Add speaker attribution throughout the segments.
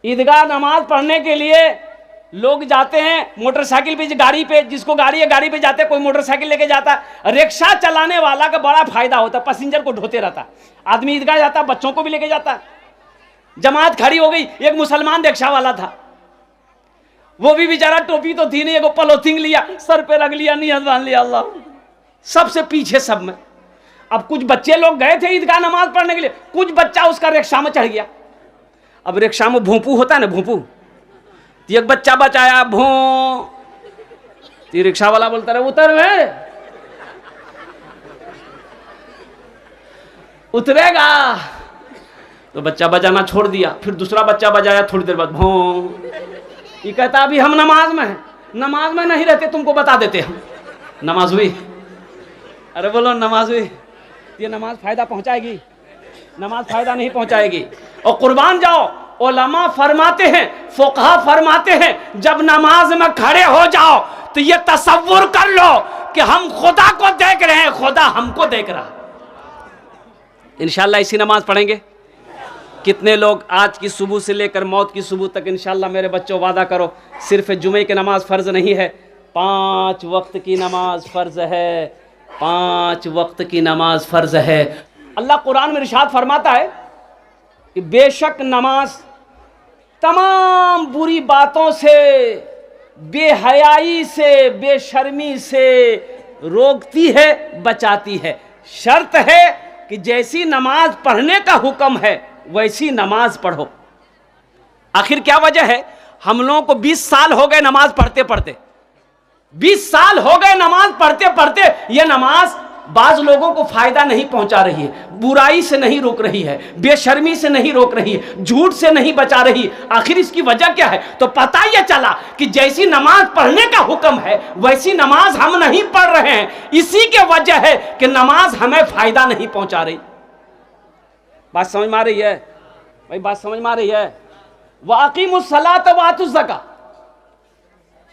Speaker 1: ईदगाह नमाज पढ़ने के लिए लोग जाते हैं मोटरसाइकिल पे, गाड़ी पे, जिसको गाड़ी है गाड़ी पे जाते हैं, कोई मोटरसाइकिल लेके जाता है। रिक्शा चलाने वाला का बड़ा फायदा होता है, पैसेंजर को ढोते रहता। आदमी ईदगाह जाता, बच्चों को भी लेके जाता। जमात खड़ी हो गई, एक मुसलमान रिक्शा वाला था, वो भी बेचारा टोपी तो थी नहीं, एगो पॉलिथीन लिया, सर पे रख लिया, नियत बांध लिया, अल्लाह, सबसे पीछे सब में। अब कुछ बच्चे लोग गए थे ईदगाह नमाज पढ़ने के लिए, कुछ बच्चा उसका रिक्शा में चढ़ गया। अब रिक्शा में भोंपू होता है ना, भोंपू, एक बच्चा बचाया, भों, रिक्शा वाला बोलता रहे उतर में, उतरेगा, तो बच्चा बजाना छोड़ दिया। फिर दूसरा बच्चा बजाया, थोड़ी देर बाद भों, ये कहता अभी हम नमाज में हैं। नमाज में नहीं रहते, तुमको बता देते हम। नमाज हुई? अरे बोलो नमाज हुई? ये नमाज फायदा पहुंचाएगी? नमाज फायदा नहीं पहुंचाएगी। और कुर्बान जाओ, उलमा फरमाते हैं, फुकहा फरमाते हैं, जब नमाज में खड़े हो जाओ तो ये तसव्वुर कर लो कि हम खुदा को देख रहे हैं, खुदा हमको देख रहा। इंशाअल्लाह इसी नमाज पढ़ेंगे। कितने लोग आज की सुबह से लेकर मौत की सुबह तक, इंशाअल्लाह मेरे बच्चों वादा करो, सिर्फ जुमे की नमाज फ़र्ज नहीं है, 5 वक्त की नमाज फ़र्ज है, 5 वक्त की नमाज फ़र्ज है। अल्लाह कुरान में इरशाद फरमाता है कि बेशक नमाज तमाम बुरी बातों से, बेहयाई से, बेशर्मी से रोकती है, बचाती है। शर्त है कि जैसी नमाज पढ़ने का हुक्म है वैसी नमाज पढ़ो। आखिर क्या वजह है? हम लोगों को 20 साल हो गए नमाज पढ़ते पढ़ते, 20 साल हो गए नमाज पढ़ते पढ़ते। यह नमाज बाज लोगों को फायदा नहीं पहुंचा रही है, बुराई से नहीं रोक रही है, बेशर्मी से नहीं रोक रही है, झूठ से नहीं बचा रही। आखिर इसकी वजह क्या है? तो पता यह चला कि जैसी नमाज पढ़ने का हुक्म है वैसी नमाज हम नहीं पढ़ रहे हैं। इसी के वजह है कि नमाज हमें फायदा नहीं पहुंचा रही। बात समझ में आ रही है भाई? बात समझ में आ रही है? वाक़िमुस्सलात व आतुज़ ज़का।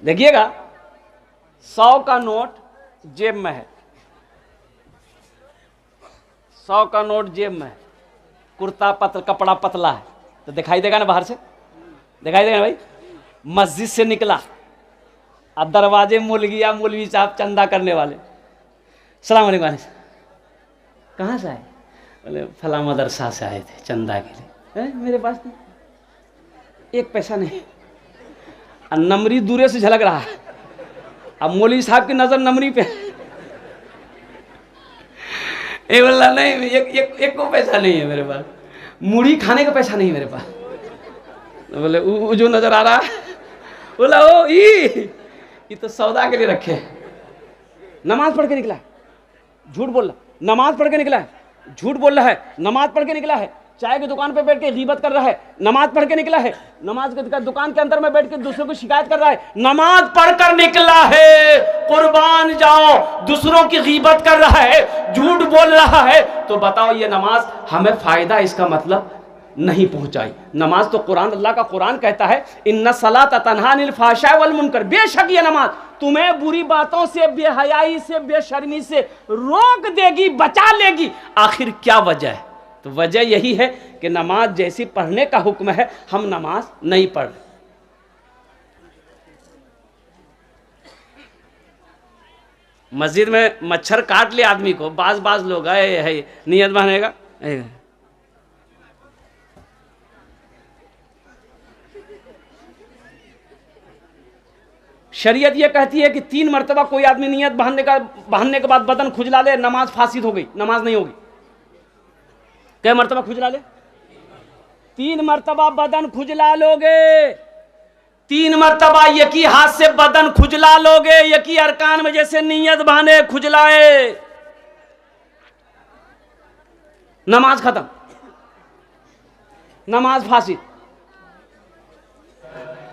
Speaker 1: देखिएगा, 100 का नोट जेब में है, 100 का नोट जेब में है, कुर्ता पतला, कपड़ा पतला है, तो दिखाई देगा ना, बाहर से दिखाई देगा ना भाई। मस्जिद से निकला, अब दरवाजे मुल गया, मौलवी साहब चंदा करने वाले, सलाम अलैकुम, कहाँ से आए? बोले फला मदरसा से आए थे चंदा के लिए। मेरे पास नहीं, 1 पैसा नहीं। नमरी दूरे से झलक रहा है, अब मौलवी साहब की नजर नमरी पे, बोला नहीं, एक को पैसा नहीं है मेरे पास, मुड़ी खाने का पैसा नहीं है मेरे पास। बोले वो जो नजर आ रहा है, बोला ओ ये तो सौदा के लिए रखे। नमाज पढ़ के निकला, झूठ बोल रहा, नमाज पढ़ के निकला है, झूठ बोल रहा है, नमाज पढ़ के निकला है, चाय की दुकान पे बैठ के गीबत कर रहा है, नमाज पढ़ के निकला है, नमाज की दुकान के अंदर में बैठ के दूसरों को शिकायत कर रहा है, नमाज पढ़कर निकला है। कुर्बान जाओ, दूसरों की गीबत कर रहा है, झूठ बोल रहा है, तो बताओ ये नमाज हमें फायदा इसका मतलब नहीं पहुंचाई। नमाज तो कुरान, अल्लाह का कुरान कहता है इन्ना सलात तन्हा अनिल फाहशाइ वल मुनकर, बेशक ये नमाज तुम्हें बुरी बातों से, बेहयाई से, बेशर्मी से रोक देगी, बचा लेगी। आखिर क्या वजह है? तो वजह यही है कि नमाज जैसी पढ़ने का हुक्म है, हम नमाज नहीं पढ़ रहे। मस्जिद में मच्छर काट ले आदमी को, बाज लोग आए है, नियत बनेगा। शरीयत यह कहती है कि 3 मरतबा कोई आदमी नियत बांधने के बाद बदन खुजला ले, नमाज फासिद हो गई, नमाज नहीं होगी। क्या मरतबा खुजला ले? 3 मरतबा बदन खुजला लोगे, 3 मरतबा एक ही हाथ से बदन खुजला लोगे, एक ही अरकान में जैसे नियत बांधे खुजलाए, नमाज खत्म, नमाज फासिद।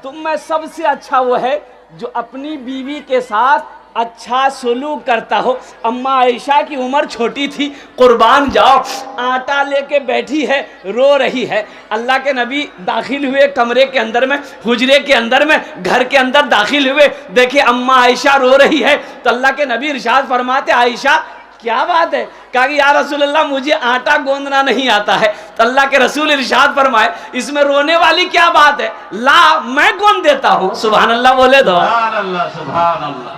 Speaker 1: तुम में सबसे अच्छा वो है जो अपनी बीवी के साथ अच्छा सलूक करता हो। अम्मा आयशा की उम्र छोटी थी, कुर्बान जाओ, आटा लेके बैठी है, रो रही है। अल्लाह के नबी दाखिल हुए कमरे के अंदर में, हुजरे के अंदर में, घर के अंदर दाखिल हुए, देखे अम्मा आयशा रो रही है, तो अल्लाह के नबी इरशाद फरमाते आयशा क्या बात है? कहा कि या रसूलल्लाह मुझे आटा गोंदना नहीं आता है। तो अल्लाह के रसूल इरशाद फरमाए इसमें रोने वाली क्या बात है, ला मैं गोंद देता हूं। सुभान अल्लाह बोले दो,
Speaker 2: सुभान अल्लाह।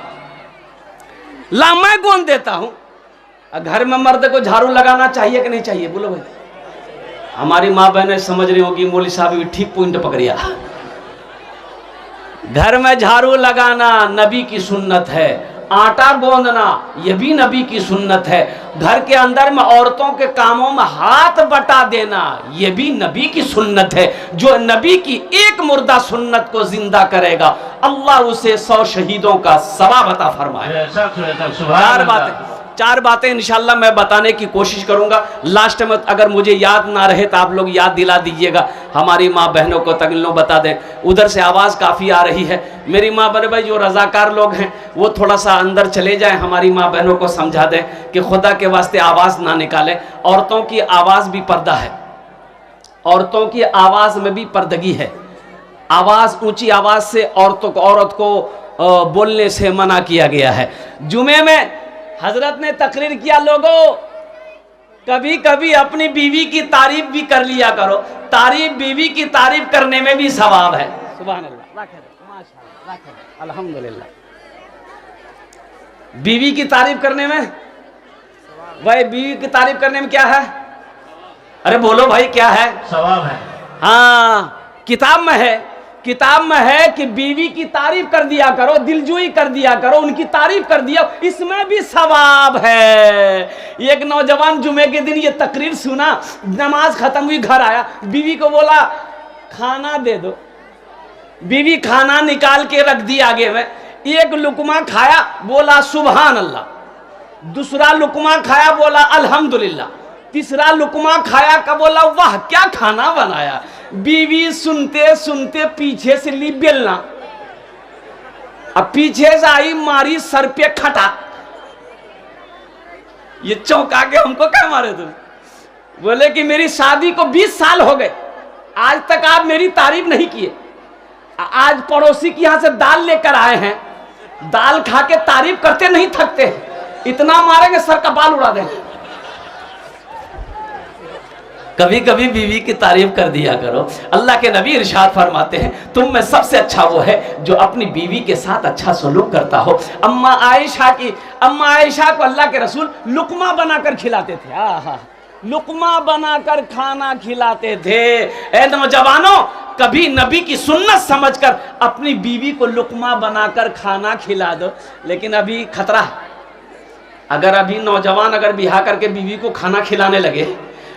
Speaker 1: ला मैं गोंद देता हूं। घर में मर्द को झाड़ू लगाना चाहिए कि नहीं चाहिए? बोलो भाई। हमारी माँ बहनें समझ रही होगी, मौली साहब भी ठीक पॉइंट पकड़िया। घर में झाड़ू लगाना नबी की सुन्नत है, आटा गोंदना यह भी नबी की सुन्नत है, घर के अंदर में औरतों के कामों में हाथ बटा देना यह भी नबी की सुन्नत है। जो नबी की एक मुर्दा सुन्नत को जिंदा करेगा अल्लाह उसे 100 शहीदों का सवाब अता फरमाए। चार बातें इंशाल्लाह मैं बताने की कोशिश करूंगा। लास्ट में अगर मुझे याद ना रहे तो आप लोग याद दिला दीजिएगा, हमारी माँ बहनों को तगलों बता दें। उधर से आवाज़ काफ़ी आ रही है। मेरी माँ बहन भाई जो रज़ाकार लोग हैं वो थोड़ा सा अंदर चले जाएं, हमारी माँ बहनों को समझा दें कि खुदा के वास्ते आवाज़ ना निकालें। औरतों की आवाज़ भी पर्दा है, औरतों की आवाज़ में भी पर्दगी है। आवाज़ ऊँची आवाज़ से औरत को बोलने से मना किया गया है। जुमे में हजरत ने तकरीर किया, लोगों कभी कभी अपनी बीवी की तारीफ भी कर लिया करो, तारीफ बीवी की तारीफ करने में भी सवाब है। सुभान अल्लाह, माशाअल्लाह, अल्हम्दुलिल्लाह। बीवी की तारीफ करने में, भाई बीवी की तारीफ करने में क्या है? अरे बोलो भाई, क्या है?
Speaker 2: सवाब है।
Speaker 1: हाँ, किताब में है, किताब में है कि बीवी की तारीफ कर दिया करो, दिलजोई कर दिया करो, उनकी तारीफ कर दिया, इसमें भी सवाब है। एक नौजवान जुमे के दिन ये तकरीर सुना, नमाज खत्म हुई, घर आया, बीवी को बोला खाना दे दो। बीवी खाना निकाल के रख दी आगे में, एक लुकमा खाया, बोला सुभान अल्लाह। दूसरा लुकमा खाया, बोला अल्हम्दुलिल्लाह। तीसरा लुकमा खाया का बोला वाह क्या खाना बनाया। बीवी सुनते सुनते पीछे से ली बेलना, अब पीछे से आई मारी सर पे खटा। ये चौंका के हमको क्या मारे तुम? बोले कि मेरी शादी को 20 साल हो गए, आज तक आप मेरी तारीफ नहीं किए। आज पड़ोसी के यहां से दाल लेकर आए हैं, दाल खा के तारीफ करते नहीं थकते, इतना मारेंगे सर का बाल उड़ा देंगे। कभी कभी बीवी की तारीफ कर दिया करो। अल्लाह के नबी इरशाद फरमाते हैं तुम में सबसे अच्छा वो है जो अपनी बीवी के साथ अच्छा सलूक करता हो। अम्मा आयशा को अल्लाह के रसूल लुकमा बनाकर खिलाते थे। आहा, लुकमा बनाकर खाना खिलाते थे। ए नौजवानों, कभी नबी की सुन्नत समझकर अपनी बीवी को लुकमा बनाकर खाना खिला दो। लेकिन अभी खतरा है, अगर अभी नौजवान अगर बिहा करके बीवी को खाना खिलाने लगे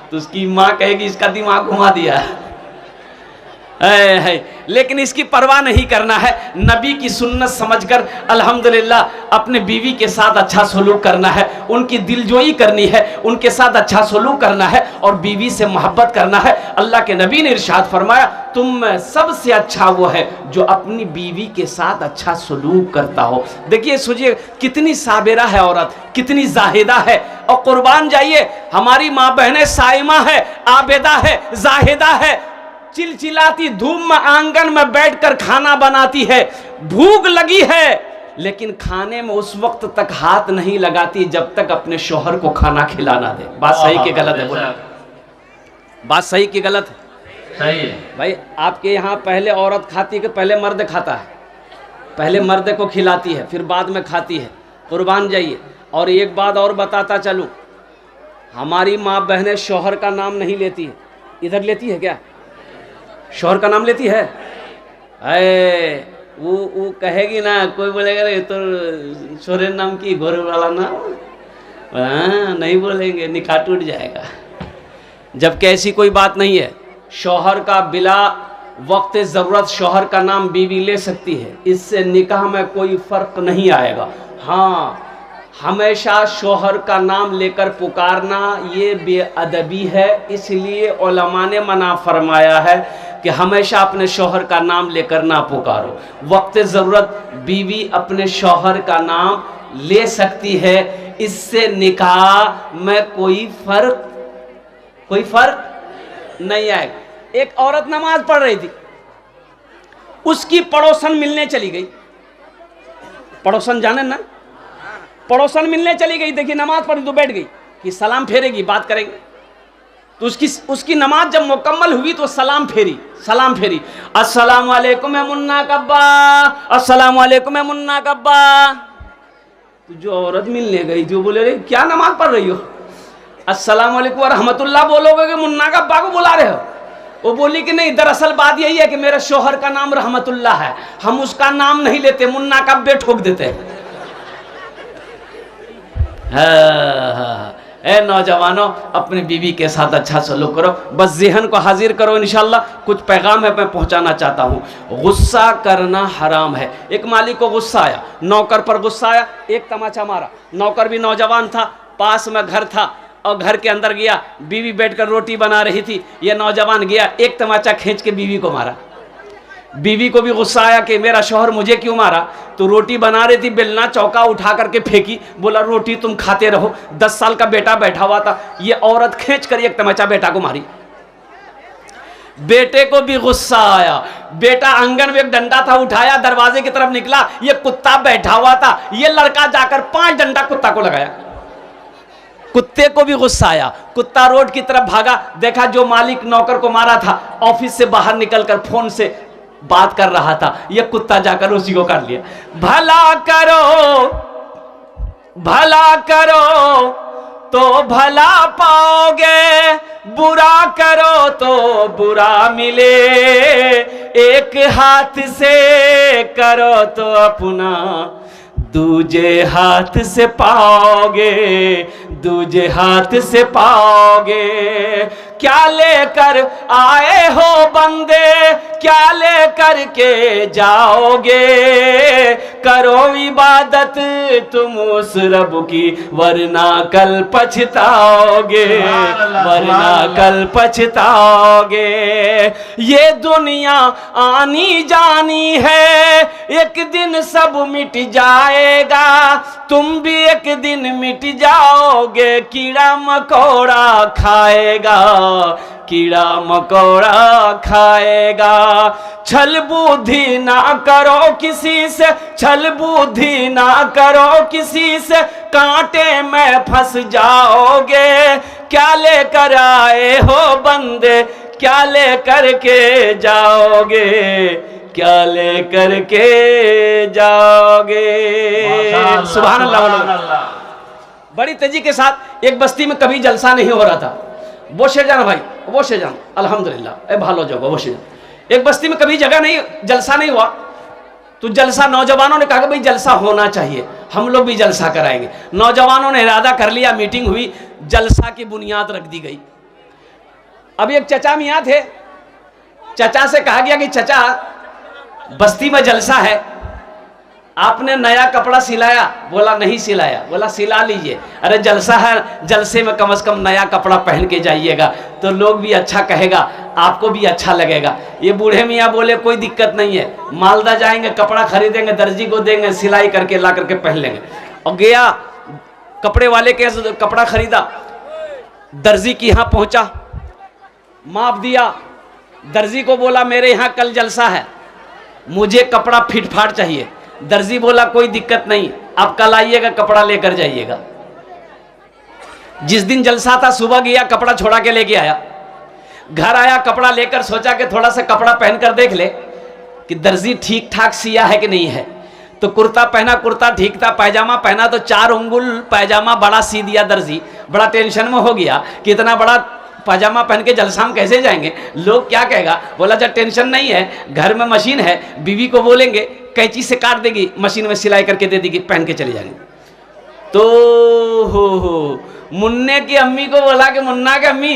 Speaker 1: तो उसकी माँ कहेगी इसका दिमाग घुमा दिया है। लेकिन इसकी परवाह नहीं करना है, नबी की सुन्नत समझकर अल्हम्दुलिल्लाह अपने बीवी के साथ अच्छा सलूक करना है, उनकी दिलजोई करनी है, उनके साथ अच्छा सलूक करना है और बीवी से मोहब्बत करना है। अल्लाह के नबी ने इरशाद फरमाया तुम में सबसे अच्छा वो है जो अपनी बीवी के साथ अच्छा सलूक करता हो। देखिए सोचिए कितनी साबिरा है औरत, कितनी जाहिदा है। और कुर्बान जाइए, हमारी माँ बहनें साइमा है, आबेदा है, जाहिदा है, चिलचिलाती धूप में आंगन में बैठकर खाना बनाती है। भूख लगी है लेकिन खाने में उस वक्त तक हाथ नहीं लगाती जब तक अपने शौहर को खाना खिलाना दे। बात सही कि गलत है? बोले बात सही कि गलत है?
Speaker 2: सही है
Speaker 1: भाई। आपके यहाँ पहले औरत खाती है कि पहले मर्द खाता है? पहले मर्द को खिलाती है फिर बाद में खाती है। कुर्बान जाइए। और एक बात और बताता चलूं, हमारी माँ बहनें शौहर का नाम नहीं लेती है। इधर लेती है क्या? शौहर का नाम लेती है? वो कहेगी ना, कोई बोलेगा रे तो शोहर नाम की गोर वाला नाम, हाँ नहीं बोलेंगे, निकाह टूट जाएगा। जबकि ऐसी कोई बात नहीं है। शौहर का बिला वक्त ज़रूरत शौहर का नाम बीवी ले सकती है, इससे निकाह में कोई फ़र्क नहीं आएगा। हाँ, हमेशा शौहर का नाम लेकर पुकारना ये बेअदबी है, इसलिए उलमा ने मना फरमाया है कि हमेशा अपने शौहर का नाम लेकर ना पुकारो। वक्त ज़रूरत बीवी अपने शौहर का नाम ले सकती है, इससे निकाह में कोई फर्क नहीं आएगा। एक औरत नमाज पढ़ रही थी, उसकी पड़ोसन मिलने चली गई। पड़ोसन जाने ना, पड़ोसन मिलने चली गई, देखी नमाज पढ़ी तो बैठ गई कि सलाम फेरेगी, बात करेंगे। तो उसकी नमाज जब मुकम्मल हुई तो सलाम फेरी, अस्सलाम वालेकुम मुन्ना कब्बा, अस्सलाम वालेकुम मुन्ना कब्बा। तो जो औरत मिलने गई जो बोले रे क्या नमाज पढ़ रही हो, अस्सलाम वालेकुम व रहमतुल्लाह बोलोगे कि मुन्ना कब्बा को बुला रहे हो? वो बोली कि नहीं, दरअसल बात यही है कि मेरे शोहर का नाम रहमतुल्लाह है, हम उसका नाम नहीं लेते, मुन्ना कब्बे ठोक देते हैं। ए नौजवानों, अपनी बीवी के साथ अच्छा सलूक करो, बस ज़हन को हाजिर करो। इंशाल्लाह कुछ पैगाम है मैं पहुंचाना चाहता हूं। गुस्सा करना हराम है। एक मालिक को गुस्सा आया, नौकर पर गुस्सा आया, एक तमाचा मारा। नौकर भी नौजवान था, पास में घर था और घर के अंदर गया, बीवी बैठकर रोटी बना रही थी, ये नौजवान गया, एक तमाचा खींच के बीवी को मारा। बीवी को भी गुस्सा आया कि मेरा शौहर मुझे क्यों मारा। तो रोटी बना रही थी, बेलना चौका उठा करके फेंकी, बोला रोटी तुम खाते रहो। 10 साल का बेटा बैठा हुआ था, ये औरत खींच कर एक तमाचा बेटा को मारी। बेटे को भी गुस्सा आया, बेटा आंगन में एक डंडा था, उठाया, दरवाजे की तरफ निकला, ये कुत्ता बैठा हुआ था, ये लड़का जाकर 5 डंडा कुत्ता को लगाया। कुत्ते को भी गुस्सा आया, कुत्ता रोड की तरफ भागा, देखा जो मालिक नौकर को मारा था ऑफिस से बाहर निकलकर फोन से बात कर रहा था, ये कुत्ता जाकर उसी को कर लिया। भला करो तो भला पाओगे, बुरा करो तो बुरा मिले, एक हाथ से करो तो अपना दूजे हाथ से पाओगे, दूजे हाथ से पाओगे। क्या लेकर आए हो बंदे, क्या लेकर के जाओगे, करो इबादत तुम उस रब की, वरना कल पछताओगे, वरना कल पछताओगे। ये दुनिया आनी जानी है, एक दिन सब मिट जाएगा, तुम भी एक दिन मिट जाओगे। कीड़ा मकोड़ा खाएगा, कीड़ा मकोड़ा खाएगा। छल बुद्धि ना करो किसी से, छल बुद्धि ना करो किसी से, कांटे में फंस जाओगे। क्या लेकर आए हो बंदे, क्या लेकर के जाओगे, क्या लेकर के जाओगे। सुभान अल्लाह। बड़ी तेजी के साथ एक बस्ती में कभी जलसा नहीं हो रहा था। বসে যান भाई, বসে যান, अल्हम्दुलिल्लाह, ए भालो जगह बसे जान। एक बस्ती में कभी जगह नहीं, जलसा नहीं हुआ, तो जलसा नौजवानों ने कहा कि भाई जलसा होना चाहिए, हम लोग भी जलसा कराएंगे। नौजवानों ने इरादा कर लिया, मीटिंग हुई, जलसा की बुनियाद रख दी गई। अब एक चचा मियाँ थे, चचा से कहा गया कि चचा बस्ती में जलसा है, आपने नया कपड़ा सिलाया? बोला नहीं सिलाया। बोला सिला लीजिए। अरे जलसा है, जलसे में कम से कम नया कपड़ा पहन के जाइएगा तो लोग भी अच्छा कहेगा, आपको भी अच्छा लगेगा। ये बूढ़े मियाँ बोले कोई दिक्कत नहीं है, मालदा जाएंगे, कपड़ा खरीदेंगे, दर्जी को देंगे, सिलाई करके ला करके पहन लेंगे। और गया कपड़े वाले के कपड़ा खरीदा, दर्जी के यहाँ पहुँचा, माप दिया, दर्जी को बोला मेरे यहाँ कल जलसा है, मुझे कपड़ा फिट फाट चाहिए। दर्जी बोला कोई दिक्कत नहीं, आप कल आइएगा, कपड़ा लेकर जाइएगा। जिस दिन जलसा था सुबह गया, कपड़ा छोड़ा के लेके आया, घर आया, कपड़ा लेकर सोचा कि थोड़ा सा कपड़ा पहनकर देख ले कि दर्जी ठीक ठाक सिया है कि नहीं है। तो कुर्ता पहना, कुर्ता ठीक था, पैजामा पहना तो 4 उंगुल पैजामा बड़ा सी दिया दर्जी। बड़ा टेंशन में हो गया कि इतना बड़ा पैजामा पहन के जलसा में कैसे जाएंगे, लोग क्या कहेगा। बोला जब टेंशन नहीं है, घर में मशीन है, बीवी को बोलेंगे कैंची से काट देगी, मशीन में सिलाई करके दे देगी, पहन के चले जाएंगे। तो हो मुन्ने की अम्मी को बोला कि मुन्ना की अम्मी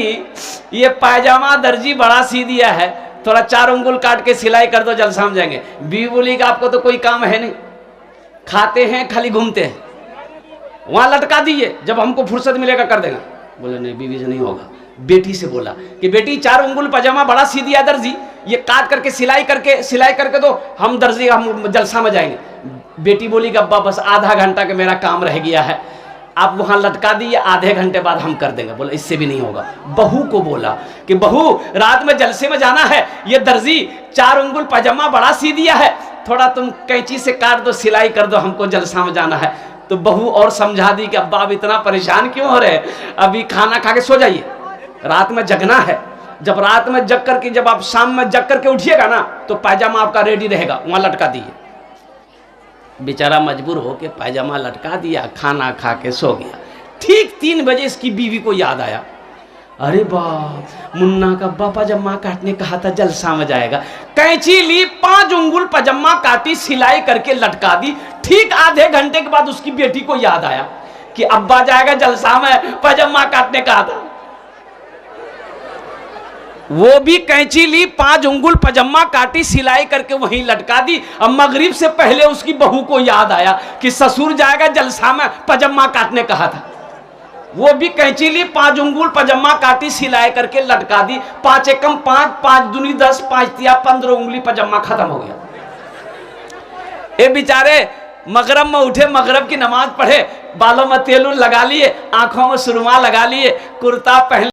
Speaker 1: ये पैजामा दर्जी बड़ा सी दिया है, थोड़ा 4 उंगुल काट के सिलाई कर दो, जलसा में जाएंगे। बीवी बोली कि आपको तो कोई काम है नहीं, खाते हैं खाली घूमते हैं, वहां लटका दीजिए, जब हमको फुर्सत मिलेगा कर देगा। बोले नहीं बीवी से नहीं होगा। बेटी से बोला कि बेटी 4 उंगुल पजामा बड़ा सी दिया दर्जी, ये काट करके सिलाई करके दो, हम दर्जी हम जलसा में जाएंगे। बेटी बोली कि अब्बा बस आधा घंटा का मेरा काम रह गया है, आप वहां लटका दिए, आधे घंटे बाद हम कर देंगे। बोला इससे भी नहीं होगा। बहू को बोला कि बहू रात में जलसे में जाना है, ये दर्जी 4 उंगुल पजामा बड़ा सी दिया है, थोड़ा तुम कैंची से काट दो, सिलाई कर दो, हमको जलसा में जाना है। तो बहू और समझा दी कि अब्बा आप इतना परेशान क्यों हो रहे, अभी खाना खा के सो जाइए, रात में जगना है। जब रात में जग करके, जब आप शाम में जग करके उठिएगा ना, तो पायजामा आपका रेडी रहेगा, वहां लटका दिए। बेचारा मजबूर होके पायजामा लटका दिया, खाना खा के सो गया। ठीक 3 बजे इसकी बीवी को याद आया, अरे बाप, मुन्ना का अब्बा पजामा काटने कहा था, जलसा में जाएगा। कैंची ली, 5 उंगुल पजामा काटी, सिलाई करके लटका दी। ठीक आधे घंटे के बाद उसकी बेटी को याद आया कि अब्बा जाएगा जलसा में, पजामा काटने कहा था। वो भी कैंची ली, 5 उंगुल पजामा काटी, सिलाई करके वहीं लटका दी। अब मगरिब से पहले उसकी बहू को याद आया कि ससुर जाएगा जलसा में, पजामा काटने कहा था। वो भी कैंची ली, 5 उंगुल पजामा काटी, सिलाई करके लटका दी। 5 एकम 5, 5 दूनी 10, 5 तिया 15 उंगली पजामा खत्म हो गया। ये बेचारे मगरब में उठे, मगरब की नमाज पढ़े, बालों में तेल लगा लिए, आंखों में सुरमा लगा लिए, कुर्ता पहन